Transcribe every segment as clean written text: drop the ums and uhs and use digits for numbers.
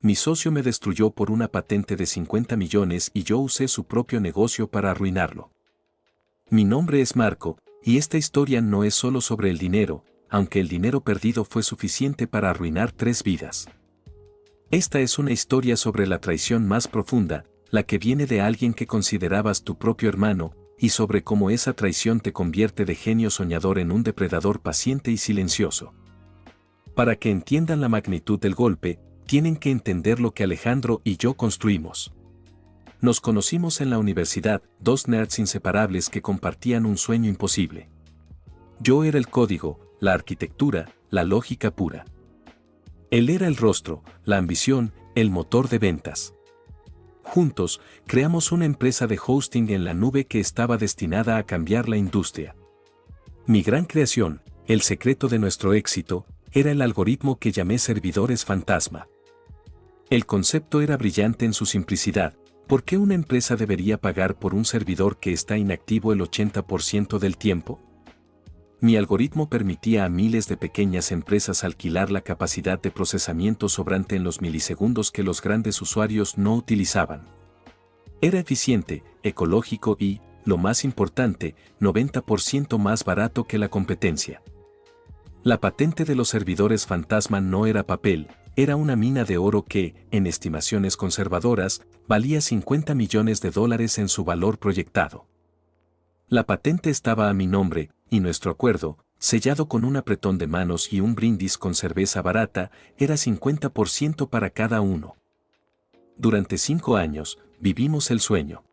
Mi socio me destruyó por una patente de 50 millones y yo usé su propio negocio para arruinarlo. Mi nombre es Marco, y esta historia no es solo sobre el dinero, aunque el dinero perdido fue suficiente para arruinar 3 vidas. Esta es una historia sobre la traición más profunda, la que viene de alguien que considerabas tu propio hermano, y sobre cómo esa traición te convierte de genio soñador en un depredador paciente y silencioso. Para que entiendan la magnitud del golpe, tienen que entender lo que Alejandro y yo construimos. Nos conocimos en la universidad, 2 nerds inseparables que compartían un sueño imposible. Yo era el código, la arquitectura, la lógica pura. Él era el rostro, la ambición, el motor de ventas. Juntos, creamos una empresa de hosting en la nube que estaba destinada a cambiar la industria. Mi gran creación, el secreto de nuestro éxito, era el algoritmo que llamé servidores fantasma. El concepto era brillante en su simplicidad. ¿Por qué una empresa debería pagar por un servidor que está inactivo el 80% del tiempo? Mi algoritmo permitía a miles de pequeñas empresas alquilar la capacidad de procesamiento sobrante en los milisegundos que los grandes usuarios no utilizaban. Era eficiente, ecológico y, lo más importante, 90% más barato que la competencia. La patente de los servidores fantasma no era papel, era una mina de oro que, en estimaciones conservadoras, valía $50 millones en su valor proyectado. La patente estaba a mi nombre, y nuestro acuerdo, sellado con un apretón de manos y un brindis con cerveza barata, era 50% para cada uno. Durante 5 años, vivimos el sueño.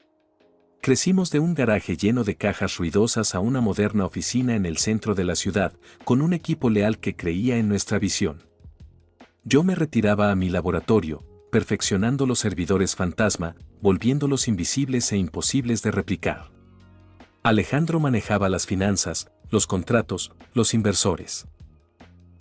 Crecimos de un garaje lleno de cajas ruidosas a una moderna oficina en el centro de la ciudad, con un equipo leal que creía en nuestra visión. Yo me retiraba a mi laboratorio, perfeccionando los servidores fantasma, volviéndolos invisibles e imposibles de replicar. Alejandro manejaba las finanzas, los contratos, los inversores.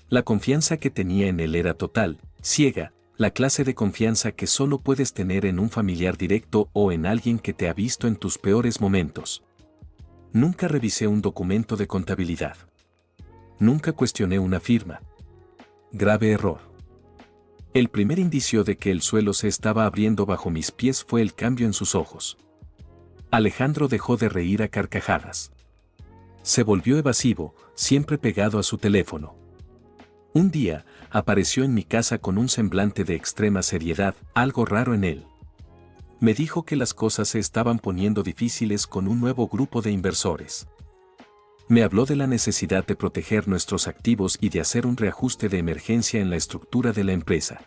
La confianza que tenía en él era total, ciega, la clase de confianza que solo puedes tener en un familiar directo o en alguien que te ha visto en tus peores momentos. Nunca revisé un documento de contabilidad. Nunca cuestioné una firma. Grave error. El primer indicio de que el suelo se estaba abriendo bajo mis pies fue el cambio en sus ojos. Alejandro dejó de reír a carcajadas. Se volvió evasivo, siempre pegado a su teléfono. Un día, apareció en mi casa con un semblante de extrema seriedad, algo raro en él. Me dijo que las cosas se estaban poniendo difíciles con un nuevo grupo de inversores. Me habló de la necesidad de proteger nuestros activos y de hacer un reajuste de emergencia en la estructura de la empresa.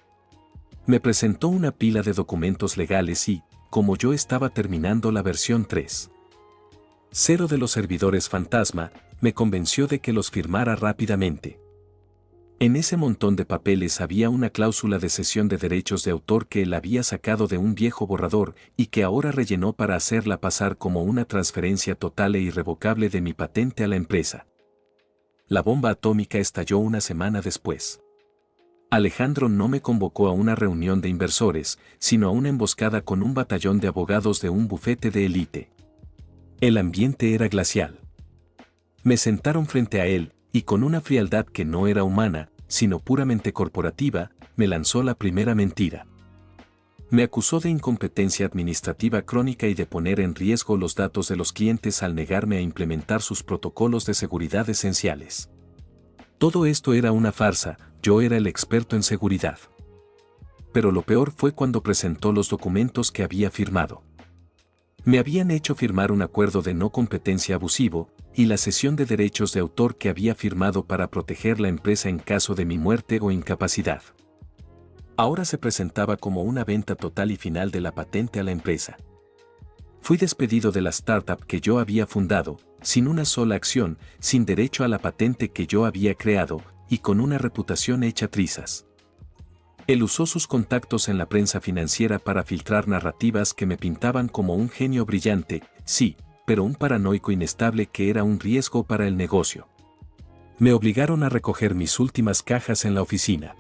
Me presentó una pila de documentos legales y, como yo estaba terminando la versión 3.0 de los servidores fantasma, me convenció de que los firmara rápidamente. En ese montón de papeles había una cláusula de cesión de derechos de autor que él había sacado de un viejo borrador y que ahora rellenó para hacerla pasar como una transferencia total e irrevocable de mi patente a la empresa. La bomba atómica estalló una semana después. Alejandro no me convocó a una reunión de inversores, sino a una emboscada con un batallón de abogados de un bufete de élite. El ambiente era glacial. Me sentaron frente a él, y con una frialdad que no era humana, sino puramente corporativa, me lanzó la primera mentira. Me acusó de incompetencia administrativa crónica y de poner en riesgo los datos de los clientes al negarme a implementar sus protocolos de seguridad esenciales. Todo esto era una farsa, yo era el experto en seguridad. Pero lo peor fue cuando presentó los documentos que había firmado. Me habían hecho firmar un acuerdo de no competencia abusivo, y la cesión de derechos de autor que había firmado para proteger la empresa en caso de mi muerte o incapacidad. Ahora se presentaba como una venta total y final de la patente a la empresa. Fui despedido de la startup que yo había fundado, sin una sola acción, sin derecho a la patente que yo había creado, y con una reputación hecha trizas. Él usó sus contactos en la prensa financiera para filtrar narrativas que me pintaban como un genio brillante, sí, pero un paranoico inestable que era un riesgo para el negocio. Me obligaron a recoger mis últimas cajas en la oficina.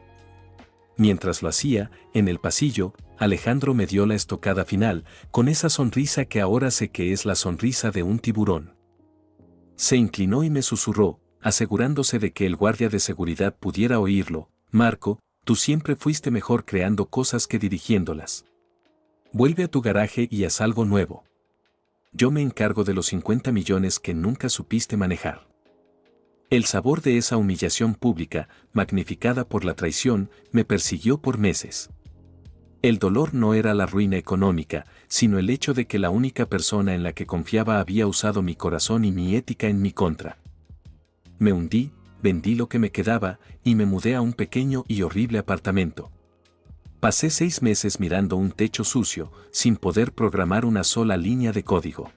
Mientras lo hacía, en el pasillo, Alejandro me dio la estocada final, con esa sonrisa que ahora sé que es la sonrisa de un tiburón. Se inclinó y me susurró, asegurándose de que el guardia de seguridad pudiera oírlo: Marco, Tú siempre fuiste mejor creando cosas que dirigiéndolas. Vuelve a tu garaje y haz algo nuevo. Yo me encargo de los 50 millones que nunca supiste manejar. El sabor de esa humillación pública, magnificada por la traición, me persiguió por meses. El dolor no era la ruina económica, sino el hecho de que la única persona en la que confiaba había usado mi corazón y mi ética en mi contra. Me hundí, vendí lo que me quedaba, y me mudé a un pequeño y horrible apartamento. Pasé 6 meses mirando un techo sucio, sin poder programar una sola línea de código.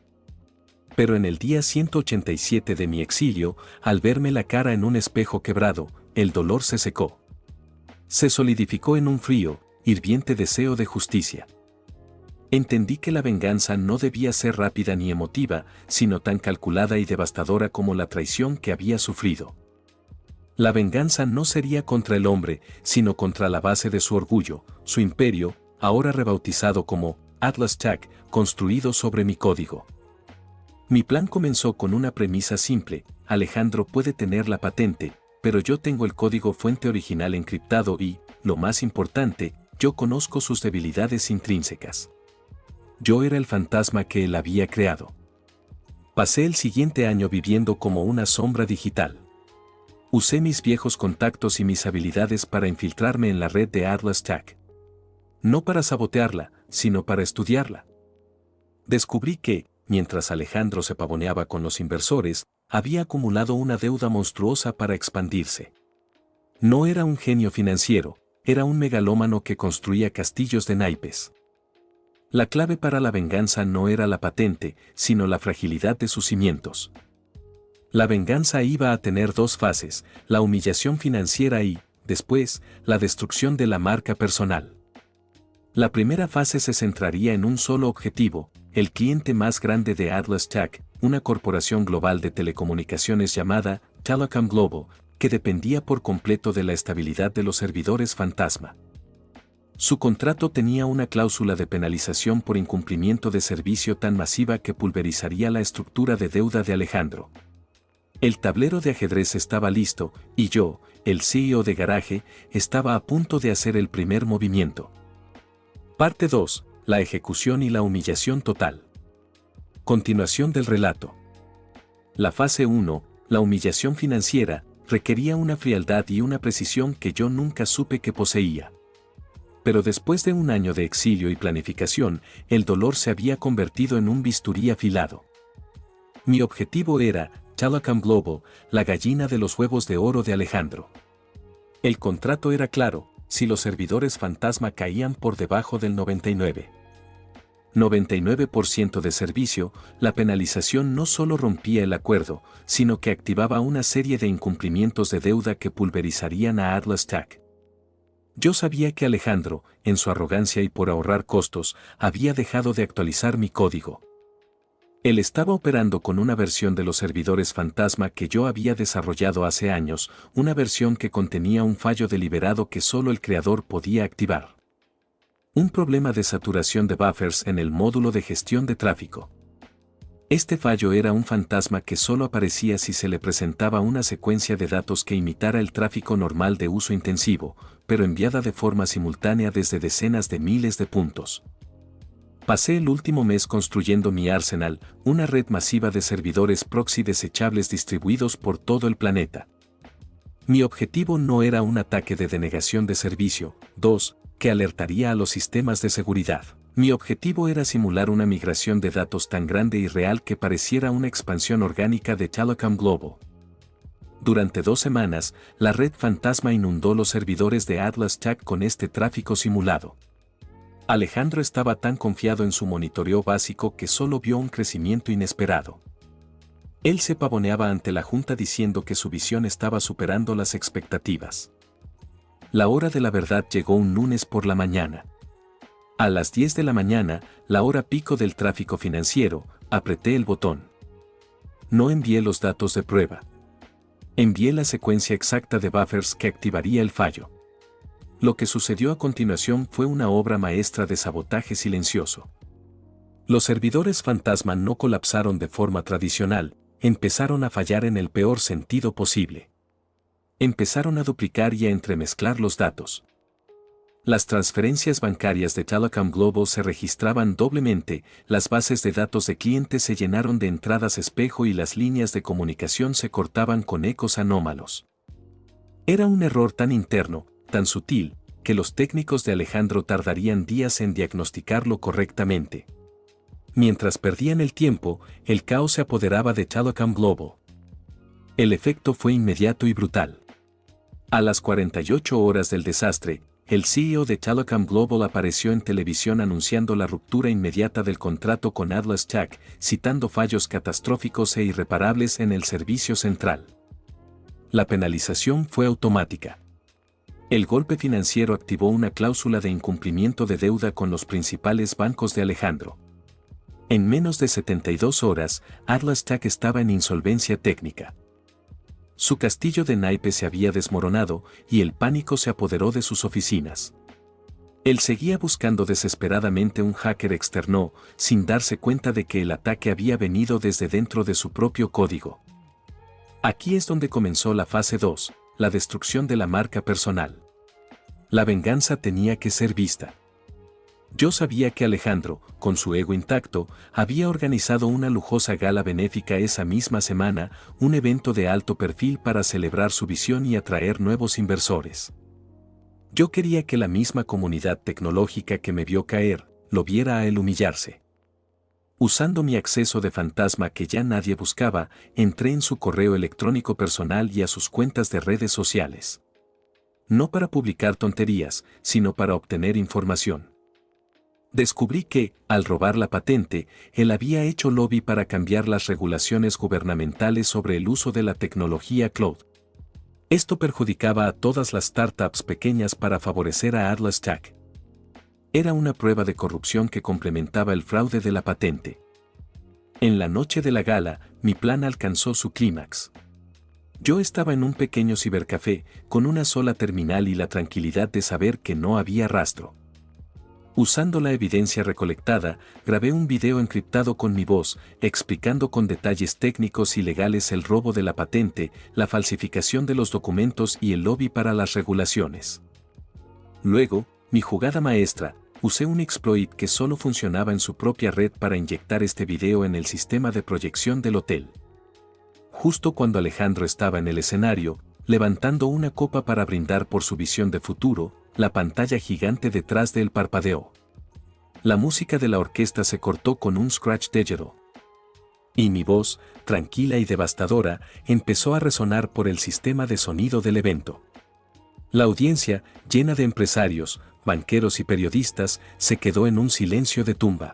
Pero en el día 187 de mi exilio, al verme la cara en un espejo quebrado, el dolor se secó. Se solidificó en un frío, hirviente deseo de justicia. Entendí que la venganza no debía ser rápida ni emotiva, sino tan calculada y devastadora como la traición que había sufrido. La venganza no sería contra el hombre, sino contra la base de su orgullo, su imperio, ahora rebautizado como Atlas Tech, construido sobre mi código. Mi plan comenzó con una premisa simple: Alejandro puede tener la patente, pero yo tengo el código fuente original encriptado y, lo más importante, yo conozco sus debilidades intrínsecas. Yo era el fantasma que él había creado. Pasé el siguiente año viviendo como una sombra digital. Usé mis viejos contactos y mis habilidades para infiltrarme en la red de Atlas Tech. No para sabotearla, sino para estudiarla. Descubrí que, mientras Alejandro se pavoneaba con los inversores, había acumulado una deuda monstruosa para expandirse. No era un genio financiero, era un megalómano que construía castillos de naipes. La clave para la venganza no era la patente, sino la fragilidad de sus cimientos. La venganza iba a tener 2 fases, la humillación financiera y, después, la destrucción de la marca personal. La primera fase se centraría en un solo objetivo: el cliente más grande de Atlas Tech, una corporación global de telecomunicaciones llamada Telecom Global, que dependía por completo de la estabilidad de los servidores fantasma. Su contrato tenía una cláusula de penalización por incumplimiento de servicio tan masiva que pulverizaría la estructura de deuda de Alejandro. El tablero de ajedrez estaba listo, y yo, el CEO de garaje, estaba a punto de hacer el primer movimiento. Parte 2. La ejecución y la humillación total. Continuación del relato. La fase 1, la humillación financiera, requería una frialdad y una precisión que yo nunca supe que poseía. Pero después de un año de exilio y planificación, el dolor se había convertido en un bisturí afilado. Mi objetivo era Telecom Global, la gallina de los huevos de oro de Alejandro. El contrato era claro: si los servidores fantasma caían por debajo del 99% de servicio, la penalización no solo rompía el acuerdo, sino que activaba una serie de incumplimientos de deuda que pulverizarían a Atlas Tech. Yo sabía que Alejandro, en su arrogancia y por ahorrar costos, había dejado de actualizar mi código. Él estaba operando con una versión de los servidores fantasma que yo había desarrollado hace años, una versión que contenía un fallo deliberado que solo el creador podía activar. Un problema de saturación de buffers en el módulo de gestión de tráfico. Este fallo era un fantasma que solo aparecía si se le presentaba una secuencia de datos que imitara el tráfico normal de uso intensivo, pero enviada de forma simultánea desde decenas de miles de puntos. Pasé el último mes construyendo mi Arsenal, una red masiva de servidores proxy desechables distribuidos por todo el planeta. Mi objetivo no era un ataque de denegación de servicio, que alertaría a los sistemas de seguridad. Mi objetivo era simular una migración de datos tan grande y real que pareciera una expansión orgánica de Telecom Global. Durante 2 semanas, la red fantasma inundó los servidores de Atlas Tech con este tráfico simulado. Alejandro estaba tan confiado en su monitoreo básico que solo vio un crecimiento inesperado. Él se pavoneaba ante la junta diciendo que su visión estaba superando las expectativas. La hora de la verdad llegó un lunes por la mañana. A las 10 de la mañana, la hora pico del tráfico financiero, apreté el botón. No envié los datos de prueba. Envié la secuencia exacta de buffers que activaría el fallo. Lo que sucedió a continuación fue una obra maestra de sabotaje silencioso. Los servidores fantasma no colapsaron de forma tradicional, empezaron a fallar en el peor sentido posible. Empezaron a duplicar y a entremezclar los datos. Las transferencias bancarias de Telecom Global se registraban doblemente, las bases de datos de clientes se llenaron de entradas espejo y las líneas de comunicación se cortaban con ecos anómalos. Era un error tan interno, tan sutil, que los técnicos de Alejandro tardarían días en diagnosticarlo correctamente. Mientras perdían el tiempo, el caos se apoderaba de Telecom Global. El efecto fue inmediato y brutal. A las 48 horas del desastre, el CEO de Telecom Global apareció en televisión anunciando la ruptura inmediata del contrato con Atlas Tech, citando fallos catastróficos e irreparables en el servicio central. La penalización fue automática. El golpe financiero activó una cláusula de incumplimiento de deuda con los principales bancos de Alejandro. En menos de 72 horas, Atlas Tech estaba en insolvencia técnica. Su castillo de naipes se había desmoronado y el pánico se apoderó de sus oficinas. Él seguía buscando desesperadamente un hacker externo, sin darse cuenta de que el ataque había venido desde dentro de su propio código. Aquí es donde comenzó la fase 2, la destrucción de la marca personal. La venganza tenía que ser vista. Yo sabía que Alejandro, con su ego intacto, había organizado una lujosa gala benéfica esa misma semana, un evento de alto perfil para celebrar su visión y atraer nuevos inversores. Yo quería que la misma comunidad tecnológica que me vio caer, lo viera a él humillarse. Usando mi acceso de fantasma que ya nadie buscaba, entré en su correo electrónico personal y a sus cuentas de redes sociales. No para publicar tonterías, sino para obtener información. Descubrí que, al robar la patente, él había hecho lobby para cambiar las regulaciones gubernamentales sobre el uso de la tecnología cloud. Esto perjudicaba a todas las startups pequeñas para favorecer a Atlas Tech. Era una prueba de corrupción que complementaba el fraude de la patente. En la noche de la gala, mi plan alcanzó su clímax. Yo estaba en un pequeño cibercafé, con una sola terminal y la tranquilidad de saber que no había rastro. Usando la evidencia recolectada, grabé un video encriptado con mi voz, explicando con detalles técnicos y legales el robo de la patente, la falsificación de los documentos y el lobby para las regulaciones. Luego, mi jugada maestra, usé un exploit que solo funcionaba en su propia red para inyectar este video en el sistema de proyección del hotel. Justo cuando Alejandro estaba en el escenario, levantando una copa para brindar por su visión de futuro, la pantalla gigante detrás de él parpadeó. La música de la orquesta se cortó con un scratch digital. Y mi voz, tranquila y devastadora, empezó a resonar por el sistema de sonido del evento. La audiencia, llena de empresarios, banqueros y periodistas, se quedó en un silencio de tumba.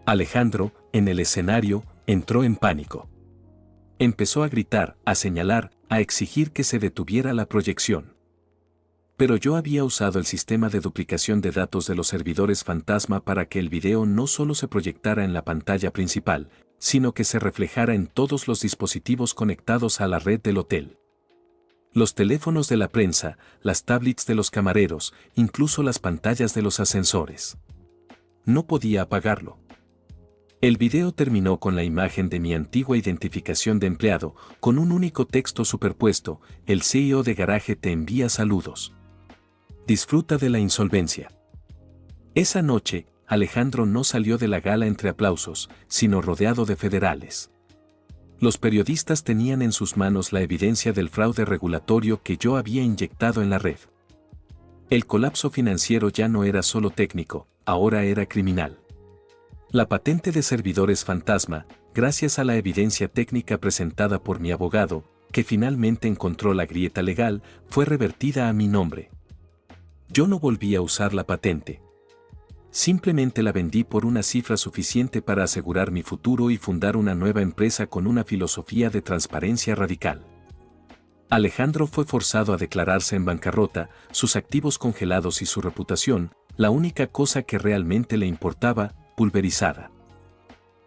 Alejandro, en el escenario, entró en pánico. Empezó a gritar, a señalar, a exigir que se detuviera la proyección. Pero yo había usado el sistema de duplicación de datos de los servidores fantasma para que el video no solo se proyectara en la pantalla principal, sino que se reflejara en todos los dispositivos conectados a la red del hotel. Los teléfonos de la prensa, las tablets de los camareros, incluso las pantallas de los ascensores. No podía apagarlo. El video terminó con la imagen de mi antigua identificación de empleado, con un único texto superpuesto: el CEO de Garage te envía saludos. Disfruta de la insolvencia. Esa noche, Alejandro no salió de la gala entre aplausos, sino rodeado de federales. Los periodistas tenían en sus manos la evidencia del fraude regulatorio que yo había inyectado en la red. El colapso financiero ya no era solo técnico, ahora era criminal. La patente de servidores fantasma, gracias a la evidencia técnica presentada por mi abogado, que finalmente encontró la grieta legal, fue revertida a mi nombre. Yo no volví a usar la patente. Simplemente la vendí por una cifra suficiente para asegurar mi futuro y fundar una nueva empresa con una filosofía de transparencia radical. Alejandro fue forzado a declararse en bancarrota, sus activos congelados y su reputación, la única cosa que realmente le importaba, pulverizada.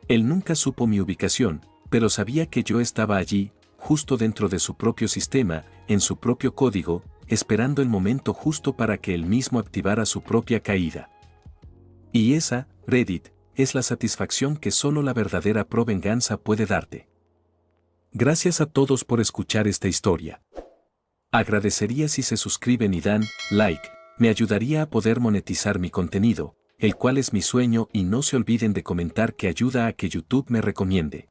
Él nunca supo mi ubicación, pero sabía que yo estaba allí, justo dentro de su propio sistema, en su propio código, esperando el momento justo para que él mismo activara su propia caída. Y esa, Reddit, es la satisfacción que solo la verdadera provenganza puede darte. Gracias a todos por escuchar esta historia. Agradecería si se suscriben y dan like, Me ayudaría a poder monetizar mi contenido, el cual es mi sueño, y no se olviden de comentar que ayuda a que YouTube me recomiende.